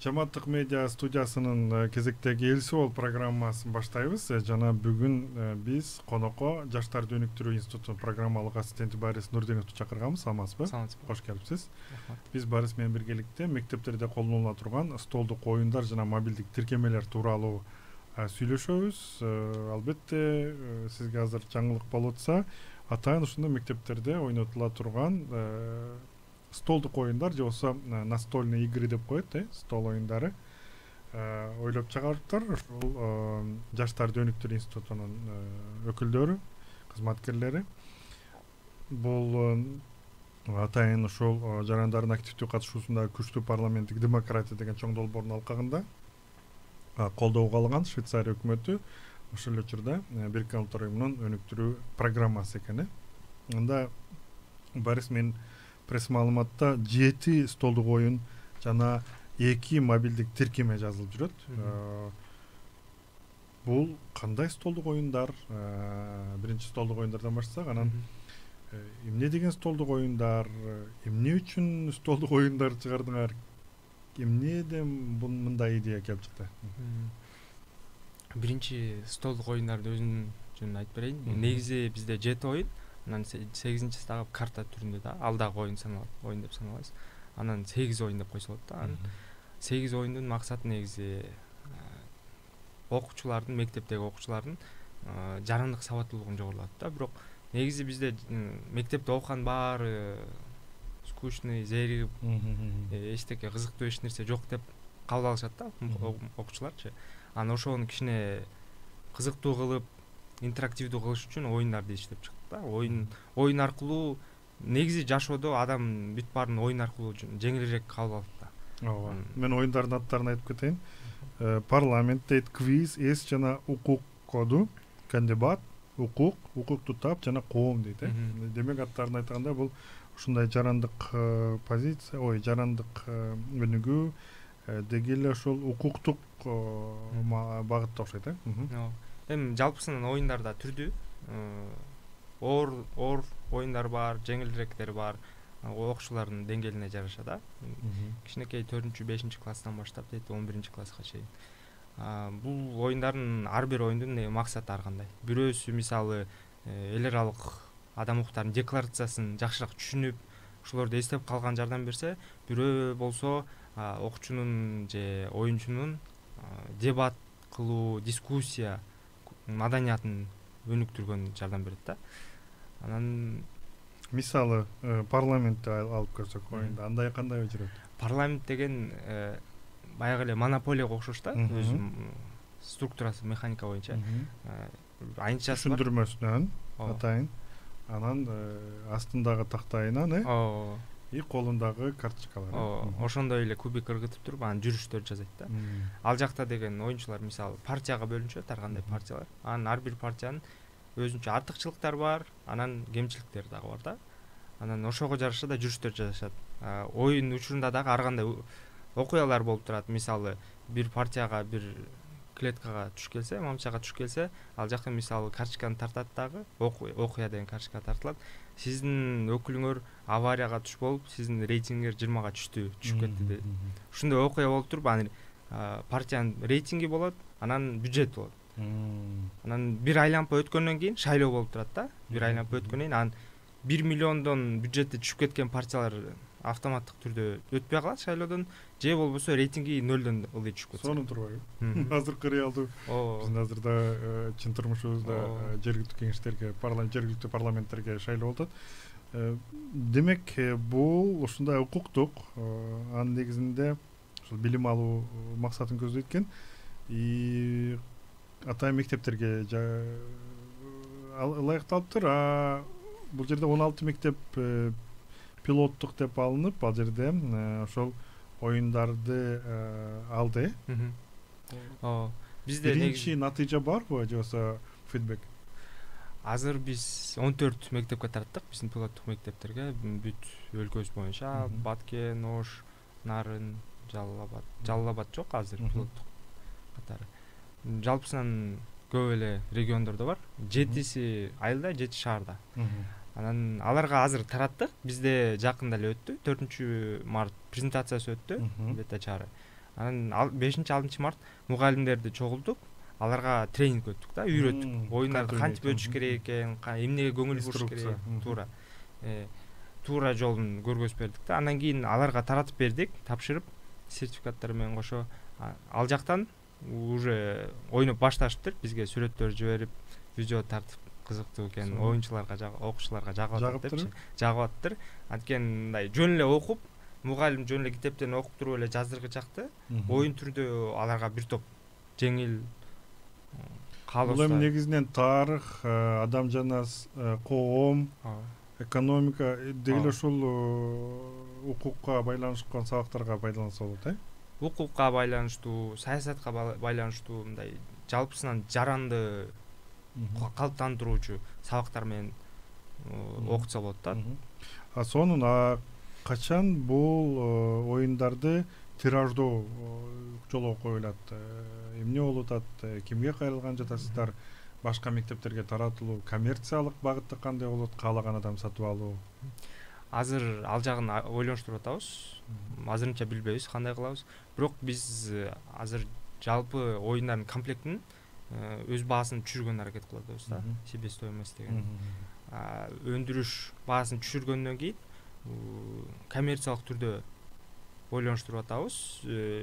Жаматтык медиа студиясынын кезектеги Элси Ол программасын баштайбыз. Жана бүгүн биз конокко Жаштарды өнүктүрүү институтунун программалык ассистенти Борис Нурденовду чакырганбыз. Саламатсызбы? Кош келипсиз. Биз Борис менен биргеликте мектептерде колдонула турган столдук оюндар жана мобилдик тиркемелер тууралуу сүйлөшөбүз. Албетте сизге азыр жаңылык болуп атса, атайын ушундай мектептерде ойнотула турган столдук оюндар же болбосо настольные игры деп коет, стол оюндары ойлоп чыгарыптыр. Ушул Жаштарды өнүктүрүү институтунун өкүлдөрү, кызматкерлери. Бул атайын ушул жарандардын активдүү катышуусундагы күчтүү парламенттик демократия деген чоң долбоордун алкагында колдоого алган Швейцария өкмөтү ошол эле учурда Бириккен Улуттар Уюмунун өнүктүрүү программасы экен. Анда Борис мен пресс-маалыматта 7 столдук оюн жана 2 мобилдик тиркеме жазылып жүрөт. Бул кандай столдук оюндар? Биринчи столдук оюндардан баштасак, анан эмне деген столдук оюндар, эмне үчүн столдук оюндар чыгардыңар? Эмнеден мындай идея келип чыкты? Биринчи столдук оюндарды өзүнүн жөнүн айтып берейин. Негизи бизде 7 оюн, анан 8-инчиси дагы карта түрүндө да, ал дагы оюн саналат, оюн деп саналат. Анан 8 оюн деп койсо болот да. 8 оюндун максаты негизи окуучулардын, мектептеги окуучулардын жарандык сабаттуулугун жогорулатат да. Бирок негизи бизде мектепте окуган баары скучный, зеригип, эчтеке кызыктуу эч нерсе жок деп кабыл алышат да окуучуларчы. Анан ошону кичине кызыктуу кылып, интерактивдүү кылыш үчүн оюндарды иштеп чыкты да. Оюн аркылуу негизи жашоодо адам бүт баарын оюн аркылуу жеңилирээк кабыл алат да. Ооба. Мен оюндардын аттарын айтып кетейин. Парламент дейт, квиз, эс жана укук коду, кандидат, укукту тап жана коом дейт. Демек аттарын айтканда бул ушундай жарандык позиция, жарандык өнүгүү деги эле ошол укуктук багытта окшойт. Эми жалпысынан оюндар да түрдүү. Оор оюндар бар, жеңилирээктери бар. Окуучулардын деңгээлине жараша да. Кичинекей 4-5 класстан баштап 11 класска чейин. Бул оюндардын ар бир оюндун максаты ар кандай. Бирөөсү мисалы эл аралык адам укуктарынын декларациясын жакшыраак түшүнүп, ошолорду эстеп калган жардам берсе, бирөө болсо окуучунун же оюнчунун дебат кылуу, дискуссия маданиятын өнүктүргөн жардам берет да. Анан мисалы парламентти алып көрсөк, оюнда андай кандай жүрөт? Парламент деген баягы эле монополияга окшош да, өзүнүн структурасы, механика боюнча. Айнчасы бар. Түшүндүрмөсүнөн атайын. Анан астындагы тактайынан, и колундагы карточкалар. Ошондой эле кубик ыргытып туруп, анан жүрүштөр жасайт да. Ал жакта деген оюнчулар мисалы партияга бөлүнүшөт, ар кандай партиялар. Анан ар бир партиянын өзүнчө артыкчылыктары бар, анан кемчиликтери дагы бар да. Анан ошого жараша да жүрүштөр жасашат. Оюн учурунда дагы ар кандай окуялар болуп турат. Мисалы бир партияга, бир клеткага туш келсе, мамчага туш келсе, ал жакта мисалы карточканы тартат дагы, окуя деген карточка тартылат. Сиздин өкүлүңөр аварияга туш болуп, сиздин рейтингиңер 20-га түшүп кетти деп. Ушундай окуя болуп туруп, анан партиянын рейтинги болот, анан бюджет болот. Анан бир айланпа өткөндөн кийин шайлоо болуп турат да. Бир айланпа өткөндөн кийин анан 1 миллиондон бюджети түшүп кеткен партиялар автоматтык түрдө өтпөй калат шайлоодон, же болбосо рейтинги 0дон ылдый түшүп кетет. Сонун турбайбы? Азыркы реалдуу биздин азырда чын турмушубузда жергиликтүү кеңештерге, жергиликтүү парламенттерге шайлоо болот. Демек бул ушундай укуктук, анын негизинде ушул билим алуу максатын көздөйт экен. И атайын мектептерге ылайыкталыптыр. Бул жерде 16 мектеп пилоттук деп алынып, ал жерде ошол оюндарды алды. Бизде биринчи натыйжа барбы, же болбосо фидбек? Азыр биз 14 мектепке тарттык, биздин пилоттук мектептерге, бүт өлкөбүз боюнча. Баткен, Ош, Нарын, Жалал Абад жок азыр пилоттук катары. Жалпысынан көп эле региондордо бар. 7си айылда, 7 шаарда. Анан аларга азыр тараттык. Бизде жакында эле өттү. 4-март презентациясы өттү бета чаары. Анан 5-6 март мугалимдерди чогултуп, аларга тренинг өттүк да, үйрөттүк. Оюндарды кантип өтүш керек экен, эмнеге көңүл буруш керек, туура. Туура жолун көргөзүп бердик да. Андан кийин аларга таратып бердик, тапшырып, сертификаттар менен кошо. Ал жактан уже ойноп башташыптыр. Бизге сүрөттөр жиберип, видео тартып, кызыктуу экен, оюнчуларга, окуучуларга жагып атат, жагып атыптыр. Анткени мындай жөн эле окуп, мугалим жөн эле китептен окуп туруп эле жаздыргычакты. Оюн түрдө аларга бир топ жеңил каалоо. Бул эми негизинен тарых, адам жанас, коом, экономика деги ушул укукка байланышкан сабактарга байланса болот, Укукка байланыштуу, саясатка байланыштуу мындай жалпысынан жаранды калыптандыруучу сабактар менен окутса болот да. Сонун качан бул оюндарды тираждоо жолго коюлат? Эмне болуп атат? Кимге кайрылган жатасыздар? Башка мектептерге таратылуу, коммерциялык багытта кандай болот? Каалаган адам сатып алуу? Азыр ал жагын ойлонуштуруп атабыз. Азырынча билбейбиз кандай кылабыз. Бирок биз азыр жалпы оюндардын комплектин өз баасын түшүргөн аракет кылып атабыз да. Себестоимость деген. Өндүрүш баасын түшүргөндөн кийин коммерциялык түрдө ойлонуштуруп атабыз.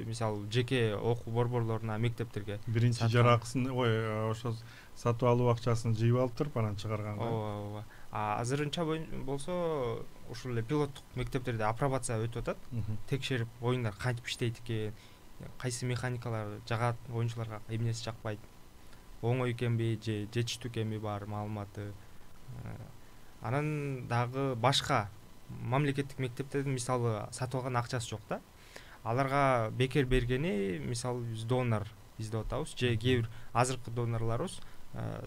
Мисалы жеке окуу борборлоруна, мектептерге биринчи жаракысын, ошо сатып алуу акчасын жыйып алып туруп анан чыгарганга. Ооба. Азырынча болсо ушул эле пилоттук мектептерде апробация өтүп атат. Текшерип, оюндар кантип иштейт экен, кайсы механикалар жагат оюнчуларга, эмнеси жакпайт, оңой экенби же жетиштүү экенби бар маалыматы. Анан дагы башка мамлекеттик мектептердин мисалы сатып алган акчасы жок да. Аларга бекер бергени, мисалы биз донор издеп атабыз, же кээ бир азыркы донорлорубуз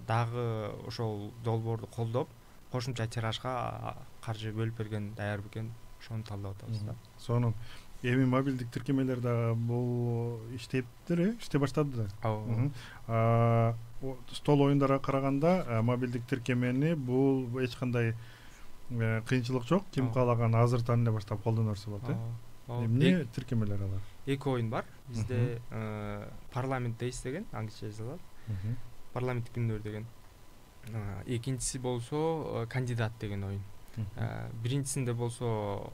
дагы ошол долбоорду колдоп, кошумча тиражга каржы бөлүп берген даяр бекен, ошону талдап атабыз да. Сонун. Эми мобилдик тиркемелер дагы бул иштептир, иштей баштады да. Стол оюндарга караганда мобилдик тиркемени бул эч кандай кыйынчылык жок. Ким каалаган азыртан эле баштап колдоно берсе болот, Эмне тиркемелер алар? 2 оюн бар. Бизде парламент дейс деген, англисче жазылат. Парламенттик күндөр деген. Экинчиси болсо кандидат деген оюн. Биринчисинде болсо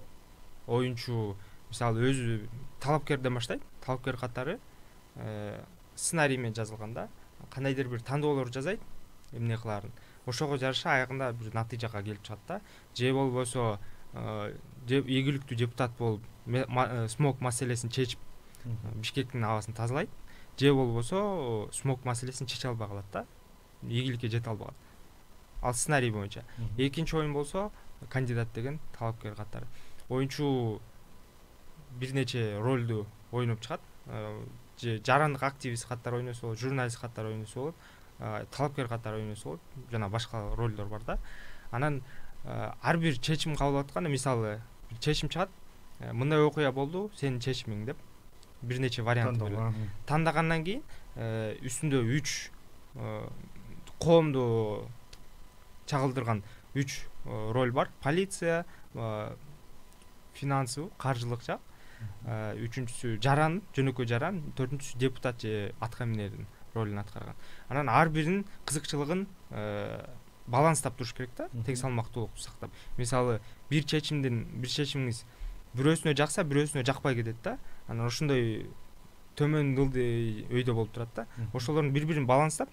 оюнчу мисалы өзү талапкерден баштайт. Талапкер катары сценарий менен жазылган да. Кандайдыр бир тандоолор жасайт, эмне кыларын. Ошого жараша аягында бир натыйжага келип чыгат да. Же болбосо ийгиликтүү депутат болуп смог маселесин чечип Бишкектин абасын тазалайт. Же болбосо смог маселесин чече албай калат да. Ийгиликке жете албаган. Ал сценарий боюнча. Экинчи оюн болсо кандидат деген талапкер катары. Оюнчу бир нече ролду ойноп чыгат. Же жарандык активист катары ойносо болот, журналист катары ойносо болот, талапкер катары ойносо болот, жана башка ролдор бар да. Анан ар бир чечим кабыл алып атканда, мисалы бир чечим чыгат, мындай окуя болду, сенин чечимиң деп бир нече вариант тандагандан кийин үстүндө 3 коомду чагылдырган 3 роль бар. Полиция, финансовый, каржылык жак, үчүнчүсү жаран, жөнөкөй жаран, төртүнчүсү депутат же аткаминердин ролун аткарган. Анан ар биринин кызыкчылыгын баланстап туруш керек да, тең салмактуулукту сактап. Мисалы бир чечимиңиз бирөөсүнө жакса, бирөөсүнө жакпай кетет да. Анан ошондой төмөн ылдый өйдө болуп турат да. Ошолордун бири-бирин баланстап,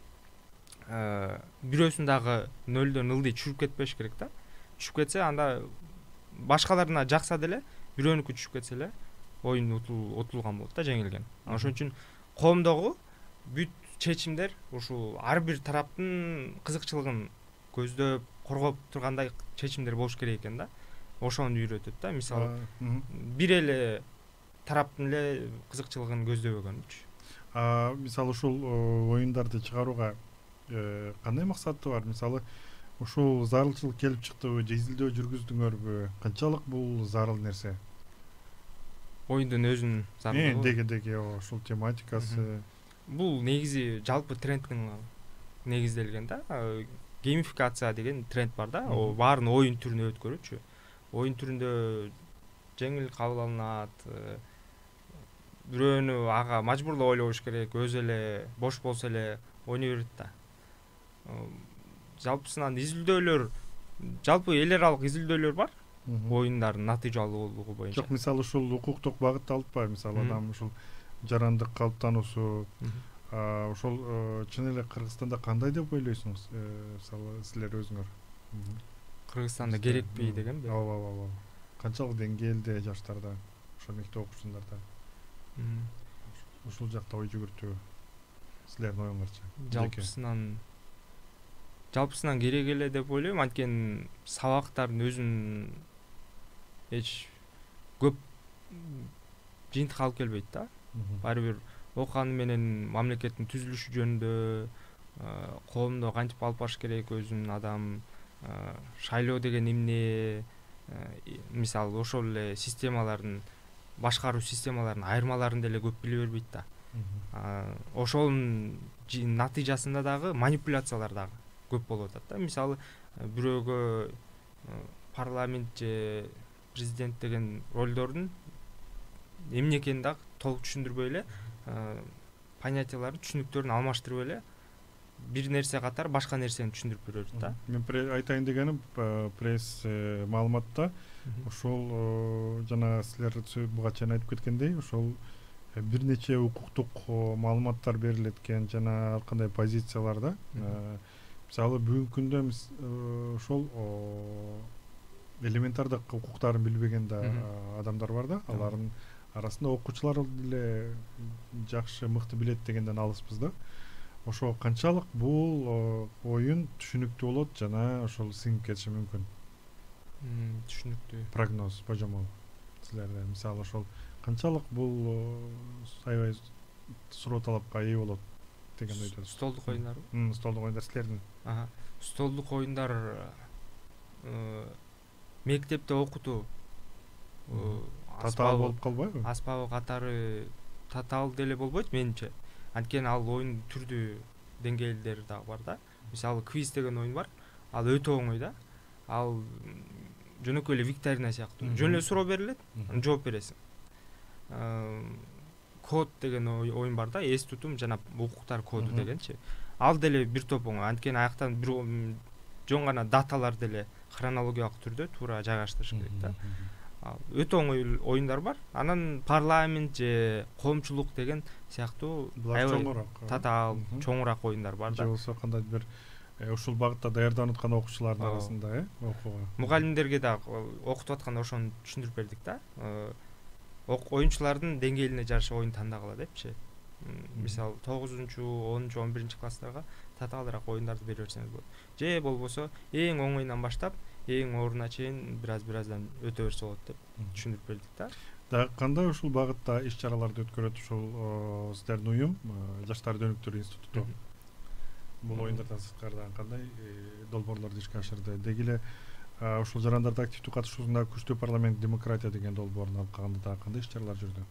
бирөөсүн дагы нөлдөн ылдый түшүрүп кетпеш керек да. Түшүп кетсе, анда башкаларына жакса деле, бирөөнүкү түшүп кетсе эле оюн утулган болот да, жеңилген. Ошон үчүн коомдогу бүт чечимдер ушул ар бир тараптын кызыкчылыгын көздөп, коргоп тургандай чечимдер болуш керек экен да. Ошону үйрөтөт да. Мисалы бир эле тараптын эле кызыкчылыгын көздөбөгөнчү. Мисалы ушул оюндарды чыгарууга кандай максаты бар? Мисалы ушул зарылчылык келип чыктыбы, же изилдөө жүргүздүңөрбү? Канчалык бул зарыл нерсе? Оюндун өзүнүн зарылы. Деги ошул тематикасы. Бул негизи жалпы трендтин негизделген да. Геймификация деген тренд бар да. Баарын оюн түрүнө өткөрүүчү. Оюн түрүндө жеңил кабыл алынат. Бирөөнү ага мажбурлап ойлобош керек, өзү эле бош болсо эле ойной берет да. Жалпысынан изилдөөлөр, жалпы эл аралык изилдөөлөр бар. Оюндардын натыйжалуулугу боюнча. Жок, мисалы ушул укуктук багытта алып бар. Мисалы адам ушул жарандык калыптануусу, ошол чын эле Кыргызстанда кандай деп ойлойсуңуз? Мисалы силер өзүңөр. Кыргызстанда керекпи дегенби? Ооба. Канчалык деңгээлде жаштарда, ошо мектеп окуучуларда? Ушул жакта ой жүгүртүү силердин оюңарча? Жалпысынан керек эле деп ойлойм. Анткени сабактардын өзүн эч көп жыйынтык алып келбейт да. Баары бир окуганы менен мамлекеттин түзүлүшү жөнүндө, коомдо кантип алып барыш керек өзүн адам, шайлоо деген эмне, мисалы ошол эле системалардын, башкаруу системаларынын айырмаларын деле көп биле бербейт да. Ошонун натыйжасында дагы манипуляциялар дагы көп болуп атат да. Мисалы бирөөгө парламент же президент деген ролдордун эмне экенин дагы толук түшүндүрбөй эле, понятияларын, түшүнүктөрүн алмаштырып эле бир нерсе катары башка нерсени түшүндүрүп берет да. Мен айтайын дегеним, пресс маалыматта ошол жана силер буга чейин айтып кеткендей, ошол бир нече укуктук маалыматтар берилет экен жана ар кандай позицияларда. Мисалы бүгүнкү күндө ошол элементардык укуктарын билбеген да адамдар бар да. Алардын арасында окуучулар деле жакшы, мыкты билет дегенден алыспыз да. Ошо канчалык бул оюн түшүнүктүү болот жана ошол сиңип кетиши мүмкүн? Түшүнүктүү. Прогноз божомол силерде мисалы ошол канчалык бул аябай суроо талапка ээ болот деген ойдосуз? Столдук оюндар. Столдук оюндар силердин. Столдук оюндар мектепте окутуу татаал болуп калбайбы? Аспабы катары татаал деле болбойт менимче. Анткени ал оюн түрдүү деңгээлдери дагы бар да. Мисалы квиз деген оюн бар. Ал өтө оңой да. Ал жөнөкөй эле викторина сыяктуу. Жөн эле суроо берилет, жооп бересиң. Код деген оюн бар да, эс тутум жана укуктар коду дегенчи. Ал деле бир топ оңой. Анткени аяктан бир жон гана даталар деле хронологиялык түрдө туура жайгаштырыш керек да. Өтө оңой оюндар бар. Анан парламент же коомчулук деген сыяктуу татаал, чоңураак оюндар бар да. Же болсо кандайдыр бир ушул багытта даярданып аткан окуучулардын арасында, окууга. Мугалимдерге дагы окутуп атканда ошону түшүндүрүп бердик да. Оюнчулардын деңгээлине жараша оюн тандагыла депчи. Мисалы 9-10, 11 класстарга татаалыраак оюндарды бере берсеңиз болот. Же болбосо эң оңоюнан баштап эң ооруна чейин бираздан өтө берсе болот деп түшүндүрүп бердик да. Дагы кандай ушул багытта иш-чараларды өткөрөт ушул сиздердин уюм, Жаштарды өнүктүрүү институту? Бул оюндардан сырткары кандай долбоорлорду ишке ашырды? Деги эле ушул жарандарды активдүү катышуусунда күчтүү парламент демократия деген долбоорун алкаганда дагы кандай иш-чаралар жүрдү?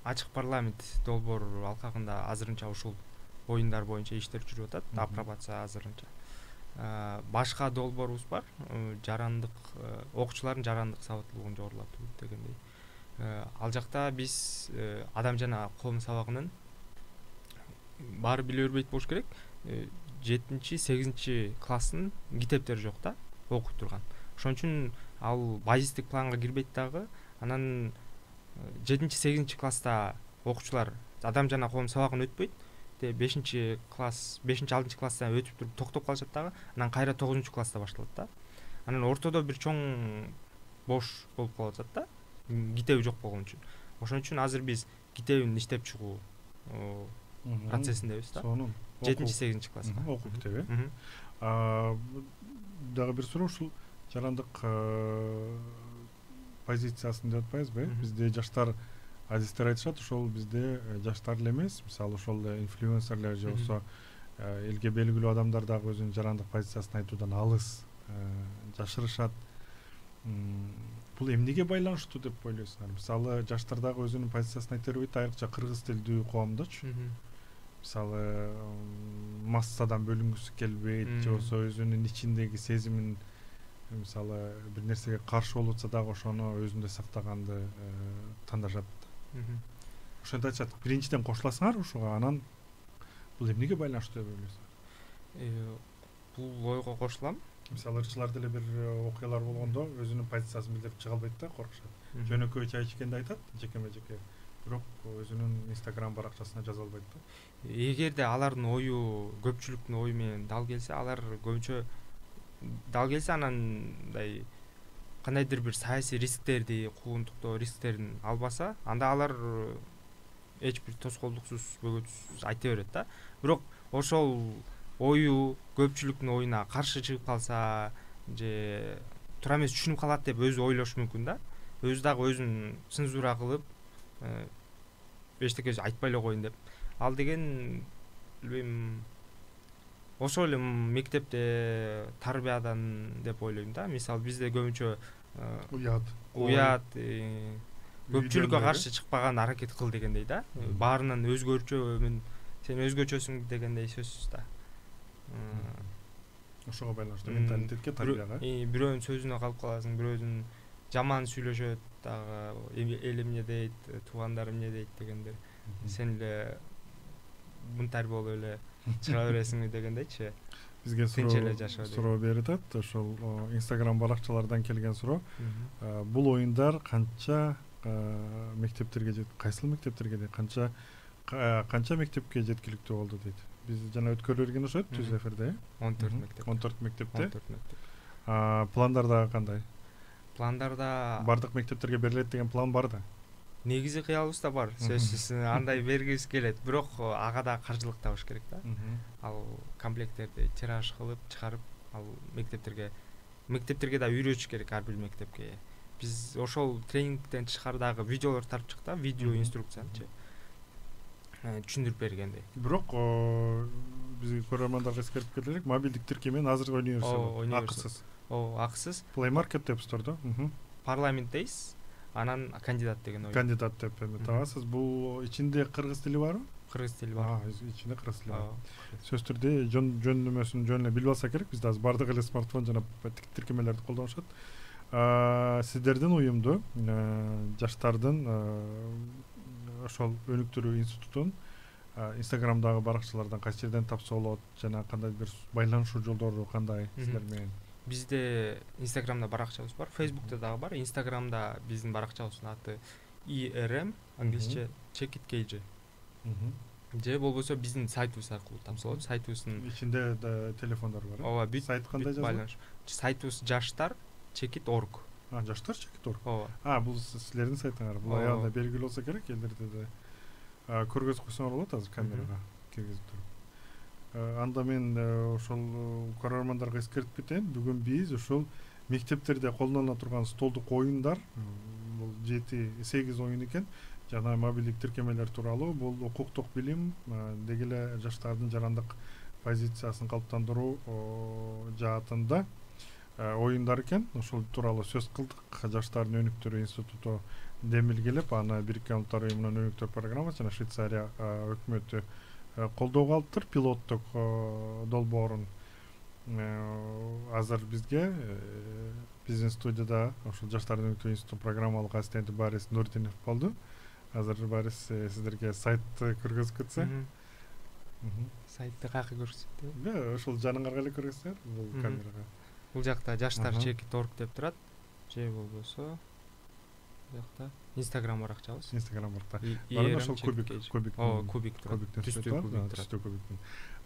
Ачык парламент долбоору алкагында азырынча ушул оюндар боюнча иштер жүрүп атат, апробация азырынча. Башка долбоорубуз бар, жарандык окуучулардын жарандык сабаттуулугун жогорулатуу дегендей. Ал жакта биз адам жана коом сабагынын баары биле бербейт болуш керек. 7-8 класстын китептери жок да, окуй турган. Ошон үчүн ал базистик планга кирбейт дагы. Анан 7-8 класста окуучулар адам жана коом сабагын өтпөйт. 5 класс, 5-6 класстан өтүп туруп токтоп калышат дагы. Анан кайра 9 класста башталат да. Анан ортодо бир чоң бош болуп калып атат да. Китеби жок болгон үчүн. Ошон үчүн азыр биз китебин иштеп чыгуу процессиндебиз да. 7-8 класска. Окуу китеби. Дагы бир суроо, ушул жарандык позициясын деп атпайбызбы? Бизде жаштар азиздер айтышат, ошол бизде жаштар эле эмес, мисалы ошол инфлюенсерлер же болсо элге белгилүү адамдар дагы өзүнүн жарандык позициясын айтуудан алыс, жашырышат. бул эмнеге байланыштуу деп ойлойсуңар? Мисалы, жаштардагы өзүнүн позициясын айта бербейт, айрыкча кыргыз тилдүү коомдочу. Мисалы, массадан бөлүнгүсү келбейт, же болбосо өзүнүн ичиндеги сезимин, мисалы, бир нерсеге каршы болуп атса дагы ошону өзүндө сактаганды тандашат. Ошентип айтышат. Биринчиден кошуласыңар ушуга, анан бул эмнеге байланыштуу деп ойлойсуңар? Бул ойго кошулам. Мисалы, ырчылар деле бир окуялар болгондо өзүнүн позициясын билдирип чыга албайт да, коркушат. Жөнөкөй чай ичкенди айтат, жекеме-жеке. Бирок өзүнүн Instagram баракчасына жаза албайт да. Эгерде алардын ою көпчүлүктүн ою менен дал келсе, алар көбүнчө дал келсе, анан мындай кандайдыр бир саясий рисктерди, куугунтуктоо рисктерин албаса, анда алар эч бир тоскоолдуксуз, бөгөтсүз айта берет да. Бирок ошол ою көпчүлүктүн оюна каршы чыгып калса, же туура эмес түшүнүп калат деп өзү ойлошу мүмкүн да. Өзү дагы өзүн цензура кылып, эчтеке айтпай эле коеюн деп. Ал деген, билбейм, ошол эле мектепте тарбиядан деп ойлойм да. Мисалы, бизде көбүнчө уят, көпчүлүккө каршы чыкпаган аракет кыл дегендей да. Баарынан өзгөчөмүн, сен өзгөчөсүң дегендей сөзсүз да. Ошого байланыштуу менталитетке, тарбияга. Бирөөнүн сөзүнө калып каласың, бирөөдүн жаман сүйлөшөт дагы, эл эмне дейт, туугандар эмне дейт дегендер. Сен эле бунтарь болуп эле чыга бересиңби дегендейчи. Бизге суроо берип атат, ошол Instagram баракчалардан келген суроо. Бул оюндар канча мектептерге кайсыл мектептерге дейт, канча мектепке жеткиликтүү болду дейт. Биз жана өткөрүлгөн ошот түз эфирде. 14 мектеп. 14 мектепте. 14 мектеп. Пландарда кандай? Пландарда бардык мектептерге берилет деген план бар да. Негизи кыялыбыз да бар, сөзсүз. Андай бергибиз келет, бирок ага да каржылык табыш керек да. Ал комплекттерди тираж кылып чыгарып, ал мектептерге да үйрөтүш керек ар бир мектепке. Биз ошол тренингден тышкары видеолор тартып чыкты, видео инструкциянычы түшүндүрүп бергендей. Бирок бизге көрөрмандарга эскертип кетелик, мобилдик тиркемен азыр университет акысыз. Акысыз. Play Market деп стордо. Парламент дейс, анан кандидат деген ой. Кандидат деп табасыз. Бул ичинде кыргыз тили барбы? Кыргыз тили бар. Ичинде кыргыз тили бар. Сөз түрдө жөндөмөсүн жөн эле билип алса керек. Бизде азыр бардык эле смартфон жана тиркемелерди колдонушат. Сиздердин уюмду жаштардын ошол өнүктүрүү институтун Instagramдагы баракчалардан кайсы жерден тапса болот, жана кандай бир байланышуу жолдору кандай сиздер менен? Бизде Instagramда баракчабыз бар, Facebook'та дагы бар. Instagramда биздин баракчабыздын аты IRM, англисче Check It KG. Же болбосо биздин сайтыбыз аркылуу тапса болот. Сайтыбыздын ичинде да телефондар бар. Ооба, бүт сайт кандай жазылат? Сайтыбыз жаштар checkit.org. Жаштар checkit.org. Ооба. Бул силердин сайтыңар. Бул аялда белгилүү болсо керек, элдерде да көргөзүп койсоңор болот азыр камерага киргизип туруп. Анда мен ошол көрөрмандарга эскертип кетейин. Бүгүн биз ошол мектептерде колдонула турган столдук оюндар, бул 7-8 оюн экен, жана мобилдик тиркемелер тууралуу, бул укуктук билим, деги эле жаштардын жарандык позициясын калыптандыруу жаатында оюндар экен. Ошол тууралуу сөз кылдык. Жаштардын өнүктүрүү институту демилгелеп, аны Бириккен Улуттар Уюмунун өнүктүрүү программасы жана Швейцария өкмөтү колдоого алыптыр. Пилоттук долбоорун азыр бизге биздин студияда ошол жаштардын өнүктүрүү институту программалык ассистенти Борис Нурдинов болду. Азыр Борис сиздерге сайтты көргөзүп кетсе. Сайтты каяка көрсөтөт? Ошол жаныңарга эле көргөзсөңөр, бул камерага. Бул жакта жаштар checkit.org деп турат. Же болбосо жакта Instagram баракчабыз. Instagram баракта. Бара ошол кубик. Кубик турат.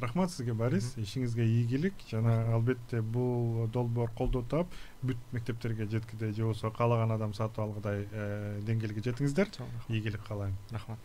Рахмат сизге, Борис. Ишиңизге ийгилик жана албетте бул долбоор колдоо таап бүт мектептерге жеткиде, же болбосо каалаган адам сатып алгыдай деңгээлге жетиңиздер. Ийгилик каалайм. Рахмат.